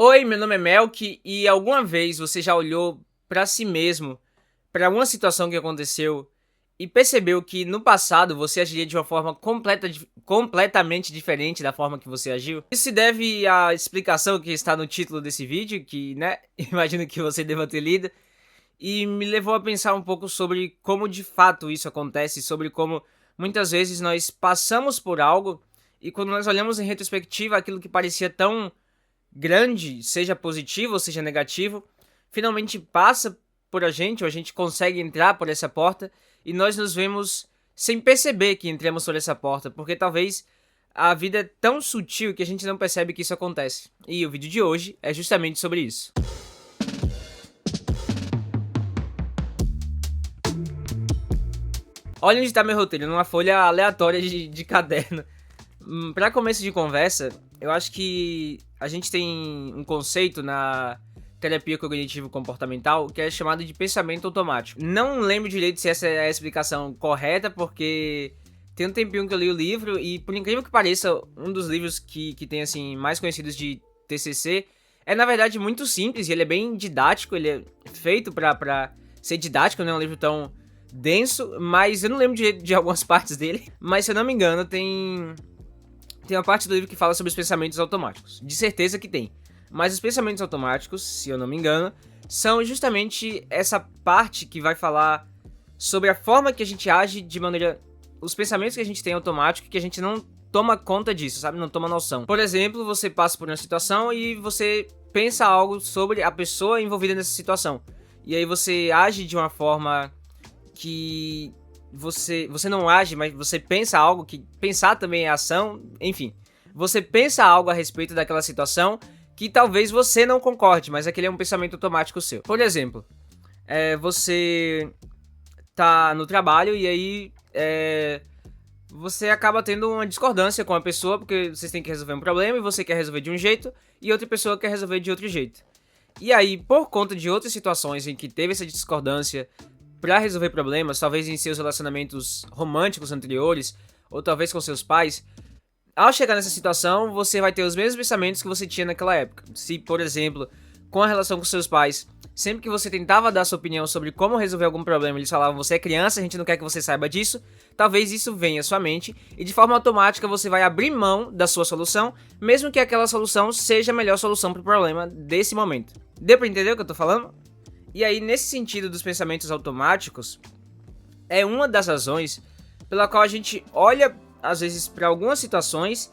Oi, meu nome é Melk e alguma vez você já olhou pra si mesmo, pra alguma situação que aconteceu e percebeu que no passado você agiria de uma forma completamente diferente da forma que você agiu? Isso se deve à explicação que está no título desse vídeo, que, né, imagino que você deva ter lido, e me levou a pensar um pouco sobre como de fato isso acontece, sobre como muitas vezes nós passamos por algo e quando nós olhamos em retrospectiva aquilo que parecia tão grande, seja positivo ou seja negativo, finalmente passa por a gente, ou a gente consegue entrar por essa porta, e nós nos vemos sem perceber que entramos por essa porta, porque talvez a vida é tão sutil que a gente não percebe que isso acontece. E o vídeo de hoje é justamente sobre isso. Olha onde tá meu roteiro, numa folha aleatória de caderno. Pra começo de conversa, eu acho que a gente tem um conceito na terapia cognitivo-comportamental que é chamado de pensamento automático. Não lembro direito se essa é a explicação correta, porque tem um tempinho que eu li o livro e, por incrível que pareça, um dos livros que tem, assim, mais conhecidos de TCC é, na verdade, muito simples e ele é bem didático, ele é feito pra ser didático, não é um livro tão denso, mas eu não lembro de algumas partes dele. Mas, se eu não me engano, tem uma parte do livro que fala sobre os pensamentos automáticos. De certeza que tem. Mas os pensamentos automáticos, se eu não me engano, são justamente essa parte que vai falar sobre a forma que a gente age de maneira... Os pensamentos que a gente tem automático que a gente não toma conta disso, sabe? Não toma noção. Por exemplo, você passa por uma situação e você pensa algo sobre a pessoa envolvida nessa situação. E aí você age de uma forma que você não age, mas você pensa algo, que pensar também é ação, enfim. Você pensa algo a respeito daquela situação que talvez você não concorde, mas aquele é um pensamento automático seu. Por exemplo, você tá no trabalho e aí você acaba tendo uma discordância com a pessoa, porque vocês têm que resolver um problema e você quer resolver de um jeito e outra pessoa quer resolver de outro jeito. E aí, por conta de outras situações em que teve essa discordância pra resolver problemas, talvez em seus relacionamentos românticos anteriores, ou talvez com seus pais, ao chegar nessa situação, você vai ter os mesmos pensamentos que você tinha naquela época. Se, por exemplo, com a relação com seus pais, sempre que você tentava dar sua opinião sobre como resolver algum problema, eles falavam, você é criança, a gente não quer que você saiba disso, talvez isso venha à sua mente, e de forma automática você vai abrir mão da sua solução, mesmo que aquela solução seja a melhor solução pro problema desse momento. Deu pra entender o que eu tô falando? E aí, nesse sentido dos pensamentos automáticos, é uma das razões pela qual a gente olha, às vezes, para algumas situações,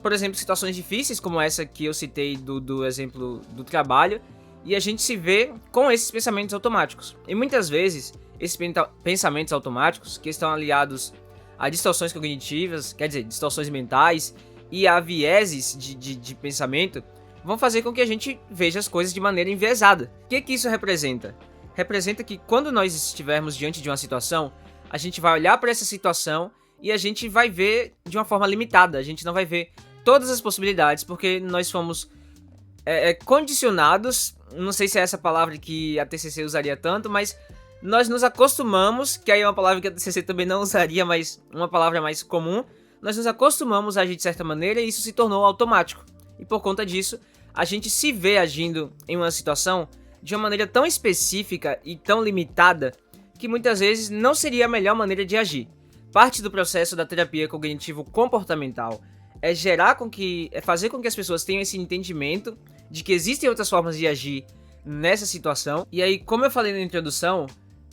por exemplo, situações difíceis, como essa que eu citei do exemplo do trabalho, e a gente se vê com esses pensamentos automáticos. E muitas vezes, esses pensamentos automáticos, que estão aliados a distorções cognitivas, quer dizer, distorções mentais, e a vieses de pensamento, vão fazer com que a gente veja as coisas de maneira enviesada. O que isso representa? Representa que quando nós estivermos diante de uma situação, a gente vai olhar para essa situação e a gente vai ver de uma forma limitada. A gente não vai ver todas as possibilidades, porque nós fomos condicionados, não sei se é essa palavra que a TCC usaria tanto, mas nós nos acostumamos, que aí é uma palavra que a TCC também não usaria, mas uma palavra mais comum, nós nos acostumamos a agir de certa maneira e isso se tornou automático. E por conta disso, a gente se vê agindo em uma situação de uma maneira tão específica e tão limitada que muitas vezes não seria a melhor maneira de agir. Parte do processo da terapia cognitivo-comportamental é fazer com que as pessoas tenham esse entendimento de que existem outras formas de agir nessa situação. E aí, como eu falei na introdução,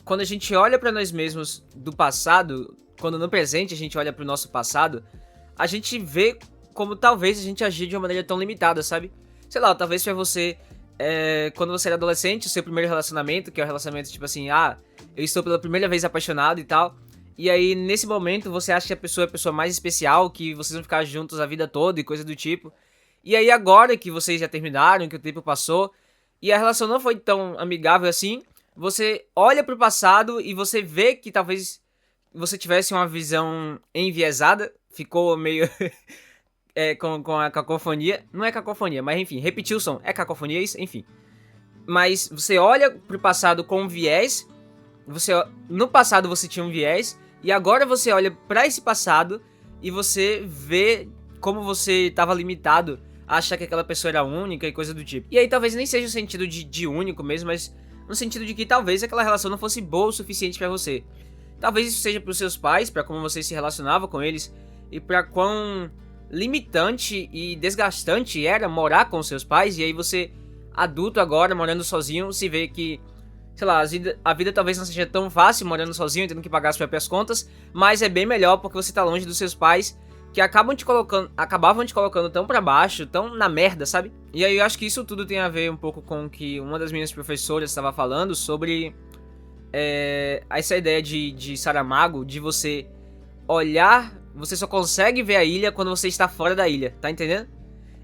quando a gente olha para nós mesmos do passado, quando no presente a gente olha para o nosso passado, a gente vê como talvez a gente agir de uma maneira tão limitada, sabe? Sei lá, talvez pra você, quando você era adolescente, o seu primeiro relacionamento, que é o relacionamento tipo assim, eu estou pela primeira vez apaixonado e tal, e aí nesse momento você acha que a pessoa é a pessoa mais especial, que vocês vão ficar juntos a vida toda e coisa do tipo, e aí agora que vocês já terminaram, que o tempo passou, e a relação não foi tão amigável assim, você olha pro passado e você vê que talvez você tivesse uma visão enviesada, ficou meio... com a cacofonia. Não é cacofonia, mas enfim, repetiu o som. É cacofonia isso? Enfim. Mas você olha pro passado com um viés. No passado você tinha um viés. E agora você olha pra esse passado e você vê como você estava limitado achar que aquela pessoa era única e coisa do tipo. E aí talvez nem seja o sentido de único mesmo, mas no sentido de que talvez aquela relação não fosse boa o suficiente pra você. Talvez isso seja pros seus pais, pra como você se relacionava com eles e pra quão limitante e desgastante era morar com seus pais. E aí você, adulto agora, morando sozinho, se vê que, sei lá, a vida talvez não seja tão fácil morando sozinho, tendo que pagar as próprias contas, mas é bem melhor porque você tá longe dos seus pais, que acabavam te colocando tão pra baixo, tão na merda, sabe? E aí eu acho que isso tudo tem a ver um pouco com o que uma das minhas professoras estava falando sobre essa ideia de Saramago, de você olhar, você só consegue ver a ilha quando você está fora da ilha, tá entendendo?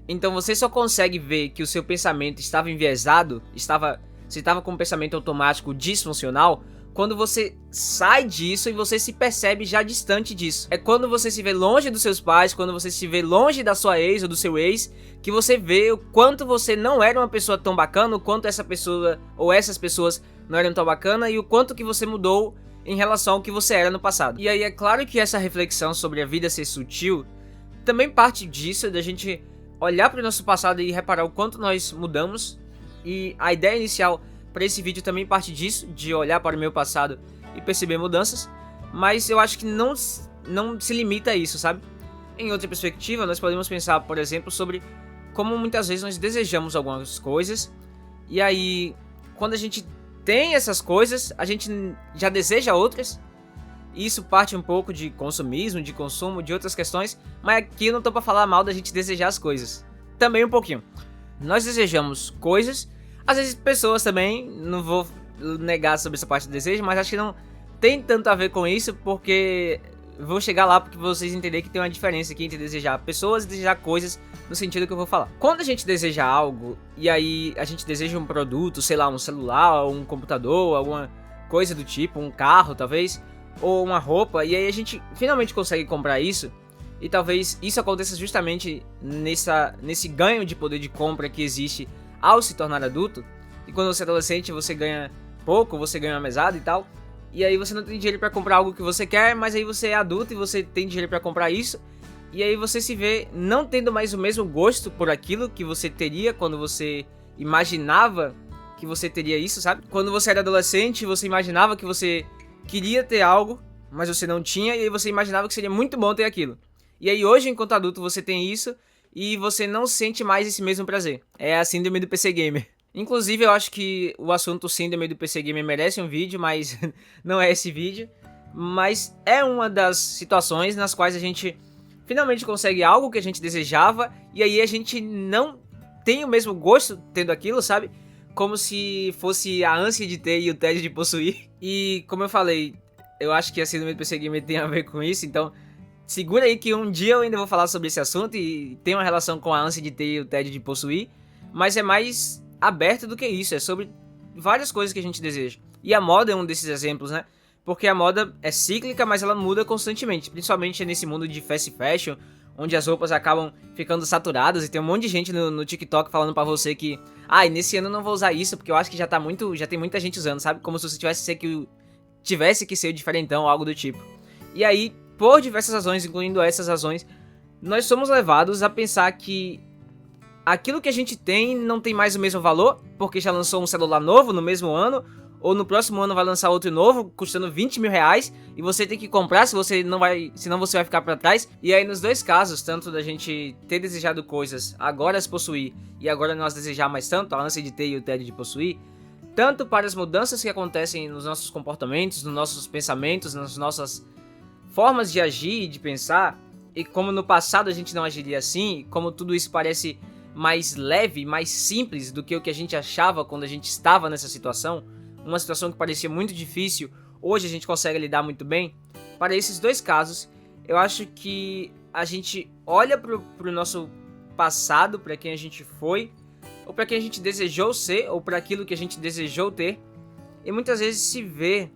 Então você só consegue ver que o seu pensamento estava enviesado, você estava com um pensamento automático disfuncional, quando você sai disso e você se percebe já distante disso. É quando você se vê longe dos seus pais, quando você se vê longe da sua ex ou do seu ex, que você vê o quanto você não era uma pessoa tão bacana, o quanto essa pessoa ou essas pessoas não eram tão bacana e o quanto que você mudou em relação ao que você era no passado. E aí é claro que essa reflexão sobre a vida ser sutil também parte disso, da gente olhar para o nosso passado e reparar o quanto nós mudamos. E a ideia inicial para esse vídeo também parte disso, de olhar para o meu passado e perceber mudanças, mas eu acho que não se limita a isso, sabe? Em outra perspectiva, nós podemos pensar, por exemplo, sobre como muitas vezes nós desejamos algumas coisas, e aí, quando a gente tem essas coisas, a gente já deseja outras, e isso parte um pouco de consumismo, de consumo, de outras questões, mas aqui eu não tô para falar mal da gente desejar as coisas, também um pouquinho. Nós desejamos coisas, às vezes pessoas também, não vou negar sobre essa parte do desejo, mas acho que não tem tanto a ver com isso, porque vou chegar lá porque vocês entenderem que tem uma diferença aqui entre desejar pessoas e desejar coisas, no sentido que eu vou falar. Quando a gente deseja algo, e aí a gente deseja um produto, sei lá, um celular, um computador, alguma coisa do tipo, um carro talvez, ou uma roupa, e aí a gente finalmente consegue comprar isso, e talvez isso aconteça justamente nesse ganho de poder de compra que existe ao se tornar adulto. E quando você é adolescente você ganha pouco, você ganha uma mesada e tal, e aí você não tem dinheiro pra comprar algo que você quer, mas aí você é adulto e você tem dinheiro pra comprar isso, e aí você se vê não tendo mais o mesmo gosto por aquilo que você teria quando você imaginava que você teria isso, sabe? Quando você era adolescente, você imaginava que você queria ter algo, mas você não tinha, e aí você imaginava que seria muito bom ter aquilo. E aí hoje, enquanto adulto, você tem isso e você não sente mais esse mesmo prazer. É a síndrome do PC Gamer. Inclusive, eu acho que o assunto síndrome do PC Gamer merece um vídeo, mas não é esse vídeo. Mas é uma das situações nas quais a gente finalmente consegue algo que a gente desejava e aí a gente não tem o mesmo gosto tendo aquilo, sabe? Como se fosse a ânsia de ter e o tédio de possuir. E como eu falei, eu acho que a síndrome do PC Gamer tem a ver com isso, então segura aí que um dia eu ainda vou falar sobre esse assunto e tem uma relação com a ânsia de ter e o tédio de possuir, mas é mais aberto do que isso, é sobre várias coisas que a gente deseja. E a moda é um desses exemplos, né? Porque a moda é cíclica, mas ela muda constantemente, principalmente nesse mundo de fast fashion, onde as roupas acabam ficando saturadas e tem um monte de gente no TikTok falando pra você que nesse ano eu não vou usar isso porque eu acho que já tem muita gente usando, sabe? Como se você tivesse que ser o diferentão ou algo do tipo. E aí, por diversas razões, incluindo essas razões, nós somos levados a pensar que aquilo que a gente tem não tem mais o mesmo valor, porque já lançou um celular novo no mesmo ano, ou no próximo ano vai lançar outro novo, custando 20 mil reais, e você tem que comprar, senão você vai ficar pra trás. E aí nos dois casos, tanto da gente ter desejado coisas, agora as possuir, e agora nós desejar mais tanto, a ânsia de ter e o tédio de possuir, tanto para as mudanças que acontecem nos nossos comportamentos, nos nossos pensamentos, nas nossas formas de agir e de pensar, e como no passado a gente não agiria assim, como tudo isso parece mais leve, mais simples do que o que a gente achava quando a gente estava nessa situação, uma situação que parecia muito difícil, hoje a gente consegue lidar muito bem. Para esses dois casos, eu acho que a gente olha pro nosso passado, para quem a gente foi, ou para quem a gente desejou ser, ou para aquilo que a gente desejou ter, e muitas vezes se vê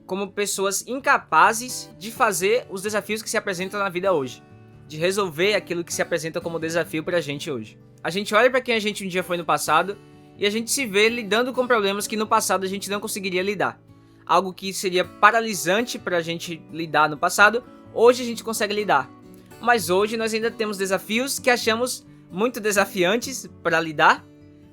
como pessoas incapazes de fazer os desafios que se apresentam na vida hoje, de resolver aquilo que se apresenta como desafio pra gente hoje. A gente olha pra quem a gente um dia foi no passado e a gente se vê lidando com problemas que no passado a gente não conseguiria lidar. Algo que seria paralisante pra gente lidar no passado, hoje a gente consegue lidar. Mas hoje nós ainda temos desafios que achamos muito desafiantes para lidar,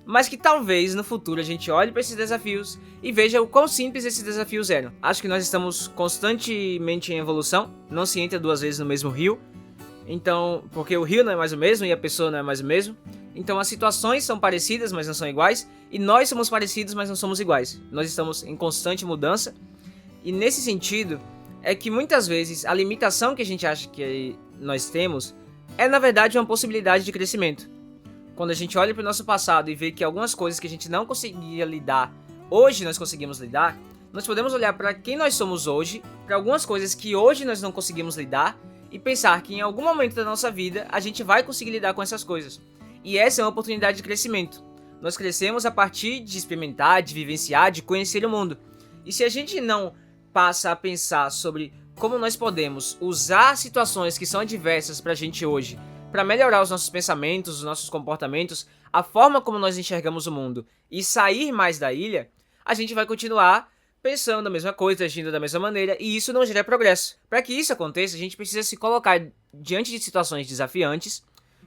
mas que talvez no futuro a gente olhe para esses desafios e veja o quão simples esses desafios eram. Acho que nós estamos constantemente em evolução, não se entra duas vezes no mesmo rio, então, porque o rio não é mais o mesmo e a pessoa não é mais o mesmo. Então as situações são parecidas, mas não são iguais, e nós somos parecidos, mas não somos iguais. Nós estamos em constante mudança, e nesse sentido é que muitas vezes a limitação que a gente acha que nós temos é na verdade uma possibilidade de crescimento. Quando a gente olha para o nosso passado e vê que algumas coisas que a gente não conseguia lidar, hoje nós conseguimos lidar, nós podemos olhar para quem nós somos hoje, para algumas coisas que hoje nós não conseguimos lidar, e pensar que em algum momento da nossa vida a gente vai conseguir lidar com essas coisas. E essa é uma oportunidade de crescimento. Nós crescemos a partir de experimentar, de vivenciar, de conhecer o mundo. E se a gente não passa a pensar sobre como nós podemos usar situações que são adversas pra gente hoje para melhorar os nossos pensamentos, os nossos comportamentos, a forma como nós enxergamos o mundo e sair mais da ilha, a gente vai continuar pensando a mesma coisa, agindo da mesma maneira, e isso não gera progresso. Para que isso aconteça, a gente precisa se colocar diante de situações desafiantes,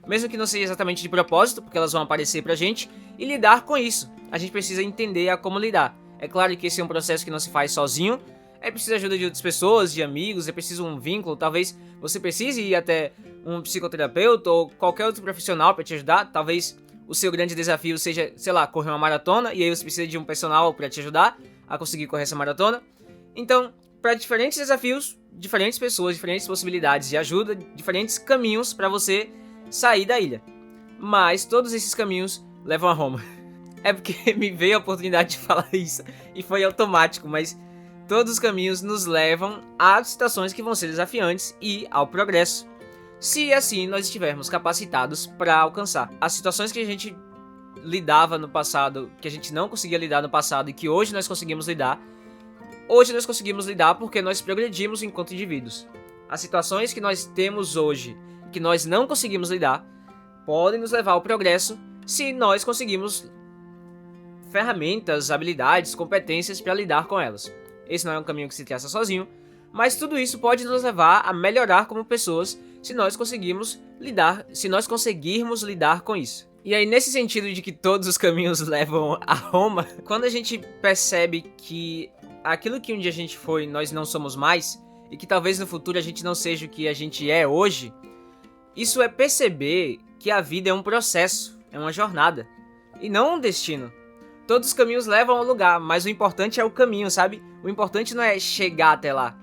mesmo que não seja exatamente de propósito, porque elas vão aparecer pra gente, e lidar com isso. A gente precisa entender a como lidar. É claro que esse é um processo que não se faz sozinho, é preciso a ajuda de outras pessoas, de amigos, é preciso um vínculo, talvez você precise ir até um psicoterapeuta ou qualquer outro profissional para te ajudar, talvez o seu grande desafio seja, sei lá, correr uma maratona, e aí você precisa de um personal para te ajudar a conseguir correr essa maratona. Então, para diferentes desafios, diferentes pessoas, diferentes possibilidades de ajuda, diferentes caminhos para você sair da ilha. Mas todos esses caminhos levam a Roma. É porque me veio a oportunidade de falar isso e foi automático, mas todos os caminhos nos levam a situações que vão ser desafiantes e ao progresso, se assim nós estivermos capacitados para alcançar. As situações que a gente lidava no passado, que a gente não conseguia lidar no passado e que hoje nós conseguimos lidar, hoje nós conseguimos lidar porque nós progredimos enquanto indivíduos. As situações que nós temos hoje, que nós não conseguimos lidar, podem nos levar ao progresso se nós conseguimos ferramentas, habilidades, competências para lidar com elas. Esse não é um caminho que se traça sozinho, mas tudo isso pode nos levar a melhorar como pessoas se nós conseguirmos lidar com isso. E aí, nesse sentido de que todos os caminhos levam a Roma, quando a gente percebe que aquilo que um dia a gente foi, nós não somos mais, e que talvez no futuro a gente não seja o que a gente é hoje, isso é perceber que a vida é um processo, é uma jornada, e não um destino. Todos os caminhos levam ao lugar, mas o importante é o caminho, sabe? O importante não é chegar até lá.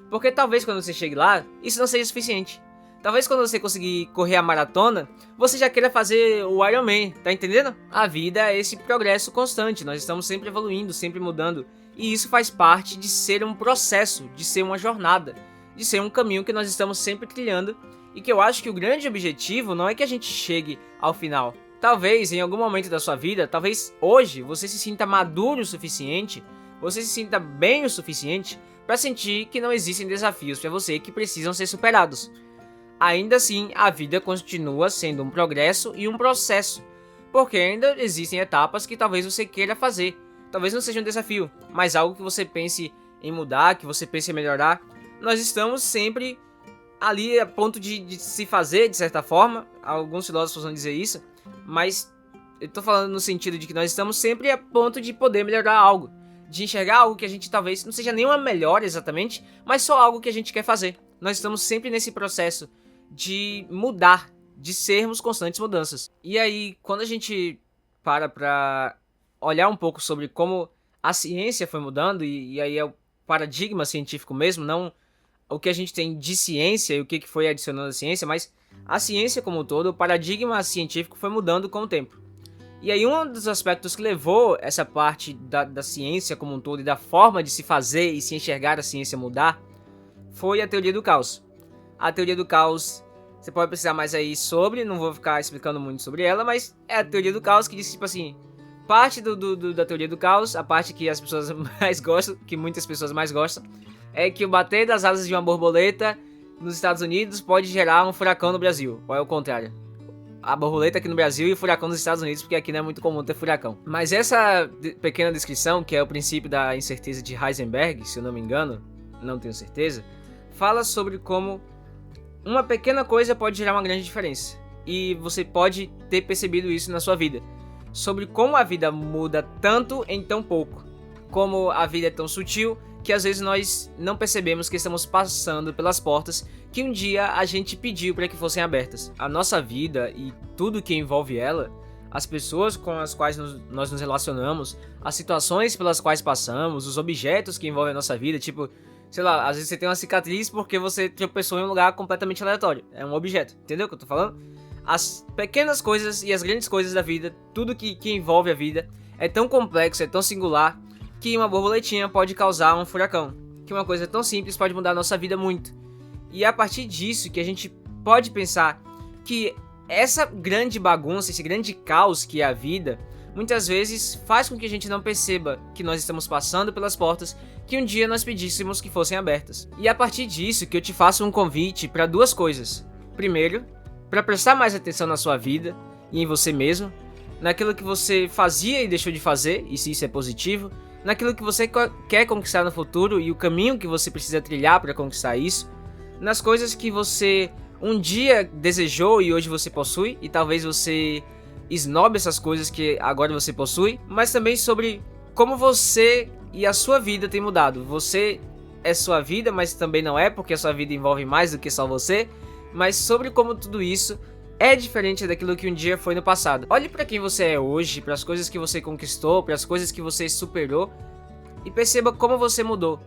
Porque talvez quando você chegue lá, isso não seja suficiente. Talvez quando você conseguir correr a maratona, você já queira fazer o Ironman, tá entendendo? A vida é esse progresso constante, nós estamos sempre evoluindo, sempre mudando. E isso faz parte de ser um processo, de ser uma jornada, de ser um caminho que nós estamos sempre trilhando. E que eu acho que o grande objetivo não é que a gente chegue ao final. Talvez em algum momento da sua vida, talvez hoje, você se sinta maduro o suficiente, você se sinta bem o suficiente para sentir que não existem desafios para você que precisam ser superados. Ainda assim, a vida continua sendo um progresso e um processo, porque ainda existem etapas que talvez você queira fazer. Talvez não seja um desafio, mas algo que você pense em mudar, que você pense em melhorar. Nós estamos sempre ali a ponto de se fazer, de certa forma. Alguns filósofos vão dizer isso, mas eu tô falando no sentido de que nós estamos sempre a ponto de poder melhorar algo, de enxergar algo que a gente talvez não seja nenhuma melhora exatamente, mas só algo que a gente quer fazer. Nós estamos sempre nesse processo de mudar, de sermos constantes mudanças. E aí, quando a gente para olhar um pouco sobre como a ciência foi mudando, e aí é o paradigma científico mesmo, não o que a gente tem de ciência e o que foi adicionando à ciência, mas a ciência como um todo, o paradigma científico foi mudando com o tempo. E aí um dos aspectos que levou essa parte da ciência como um todo e da forma de se fazer e se enxergar a ciência mudar, foi a teoria do caos. A teoria do caos, você pode precisar mais aí sobre, não vou ficar explicando muito sobre ela, mas é a teoria do caos que diz, tipo assim, parte da teoria do caos, a parte que as pessoas mais gostam, que muitas pessoas mais gostam, é que o bater das asas de uma borboleta nos Estados Unidos pode gerar um furacão no Brasil, ou é o contrário. A borboleta aqui no Brasil e o furacão nos Estados Unidos, porque aqui não é muito comum ter furacão. Mas essa pequena descrição, que é o princípio da incerteza de Heisenberg, se eu não me engano, não tenho certeza, fala sobre como uma pequena coisa pode gerar uma grande diferença. e você pode ter percebido isso na sua vida. Sobre como a vida muda tanto em tão pouco. Como a vida é tão sutil que às vezes nós não percebemos que estamos passando pelas portas que um dia a gente pediu para que fossem abertas. A nossa vida e tudo que envolve ela, as pessoas com as quais nós nos relacionamos, as situações pelas quais passamos, os objetos que envolvem a nossa vida, tipo, sei lá, às vezes você tem uma cicatriz porque você tropeçou em um lugar completamente aleatório. É um objeto, entendeu o que eu tô falando? As pequenas coisas e as grandes coisas da vida, tudo que envolve a vida, é tão complexo, é tão singular, que uma borboletinha pode causar um furacão. Que uma coisa tão simples pode mudar a nossa vida muito. E é a partir disso que a gente pode pensar que essa grande bagunça, esse grande caos que é a vida, muitas vezes faz com que a gente não perceba que nós estamos passando pelas portas que um dia nós pedíssemos que fossem abertas. E é a partir disso que eu te faço um convite para duas coisas. Primeiro, para prestar mais atenção na sua vida e em você mesmo, naquilo que você fazia e deixou de fazer, e se isso é positivo, naquilo que você quer conquistar no futuro e o caminho que você precisa trilhar para conquistar isso, nas coisas que você um dia desejou e hoje você possui, e talvez você esnobe essas coisas que agora você possui, mas também sobre como você e a sua vida tem mudado. Você é sua vida, mas também não é, porque a sua vida envolve mais do que só você, mas sobre como tudo isso é diferente daquilo que um dia foi no passado. Olhe para quem você é hoje, para as coisas que você conquistou, para as coisas que você superou, e perceba como você mudou.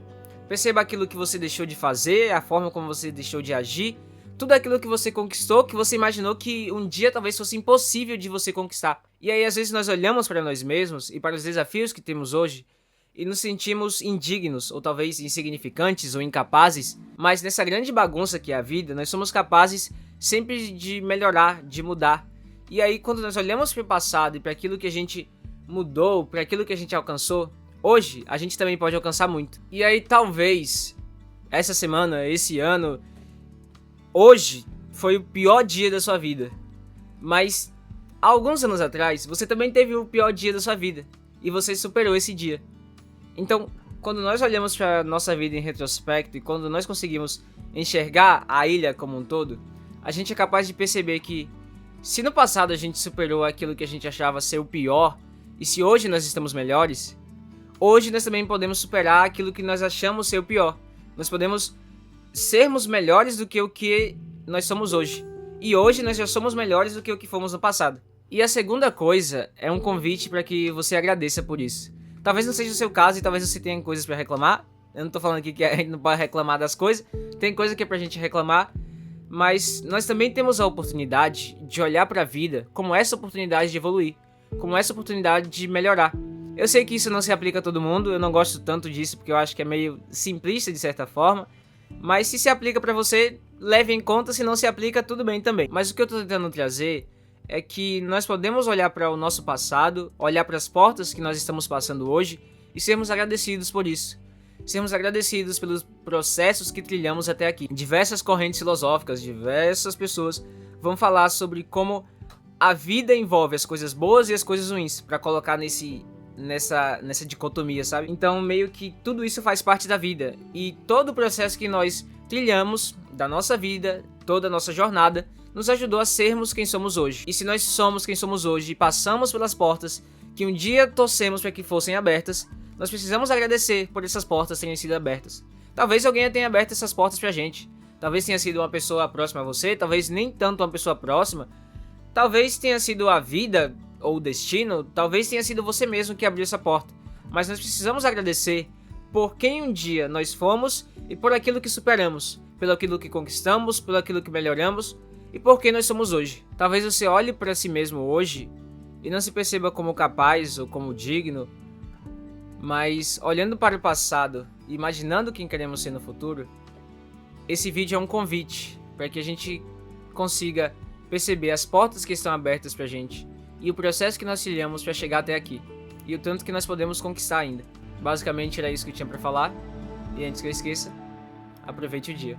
Perceba aquilo que você deixou de fazer, a forma como você deixou de agir, tudo aquilo que você conquistou, que você imaginou que um dia talvez fosse impossível de você conquistar. E aí às vezes nós olhamos para nós mesmos e para os desafios que temos hoje e nos sentimos indignos, ou talvez insignificantes ou incapazes, mas nessa grande bagunça que é a vida, nós somos capazes sempre de melhorar, de mudar. E aí quando nós olhamos para o passado e para aquilo que a gente mudou, para aquilo que a gente alcançou, hoje a gente também pode alcançar muito. E aí talvez essa semana, esse ano, hoje foi o pior dia da sua vida, mas há alguns anos atrás você também teve o pior dia da sua vida e você superou esse dia. Então, quando nós olhamos para nossa vida em retrospecto e quando nós conseguimos enxergar a ilha como um todo, a gente é capaz de perceber que se no passado a gente superou aquilo que a gente achava ser o pior, e se hoje nós estamos melhores, hoje nós também podemos superar aquilo que nós achamos ser o pior. Nós podemos sermos melhores do que o que nós somos hoje. E hoje nós já somos melhores do que o que fomos no passado. E a segunda coisa é um convite para que você agradeça por isso. Talvez não seja o seu caso e talvez você tenha coisas para reclamar. Eu não tô falando aqui que a gente não pode reclamar das coisas. Tem coisa que é pra gente reclamar. Mas nós também temos a oportunidade de olhar para a vida como essa oportunidade de evoluir. Como essa oportunidade de melhorar. Eu sei que isso não se aplica a todo mundo. Eu não gosto tanto disso porque eu acho que é meio simplista de certa forma. Mas se aplica pra você, leve em conta. Se não se aplica, tudo bem também. Mas o que eu tô tentando trazer é que nós podemos olhar para o nosso passado, olhar para as portas que nós estamos passando hoje e sermos agradecidos por isso. Sermos agradecidos pelos processos que trilhamos até aqui. Diversas correntes filosóficas, diversas pessoas vão falar sobre como a vida envolve as coisas boas e as coisas ruins, para colocar nessa dicotomia, sabe? Então meio que tudo isso faz parte da vida e todo o processo que nós trilhamos da nossa vida, toda a nossa jornada, nos ajudou a sermos quem somos hoje. E se nós somos quem somos hoje e passamos pelas portas que um dia torcemos para que fossem abertas, nós precisamos agradecer por essas portas terem sido abertas. Talvez alguém tenha aberto essas portas pra gente. Talvez tenha sido uma pessoa próxima a você, talvez nem tanto uma pessoa próxima. Talvez tenha sido a vida ou o destino, talvez tenha sido você mesmo que abriu essa porta. Mas nós precisamos agradecer por quem um dia nós fomos e por aquilo que superamos, pelo aquilo que conquistamos, pelo aquilo que melhoramos e por quem nós somos hoje. Talvez você olhe para si mesmo hoje e não se perceba como capaz ou como digno, mas olhando para o passado e imaginando quem queremos ser no futuro, esse vídeo é um convite para que a gente consiga perceber as portas que estão abertas pra gente e o processo que nós trilhamos para chegar até aqui e o tanto que nós podemos conquistar ainda. Basicamente era isso que eu tinha para falar e antes que eu esqueça, aproveite o dia.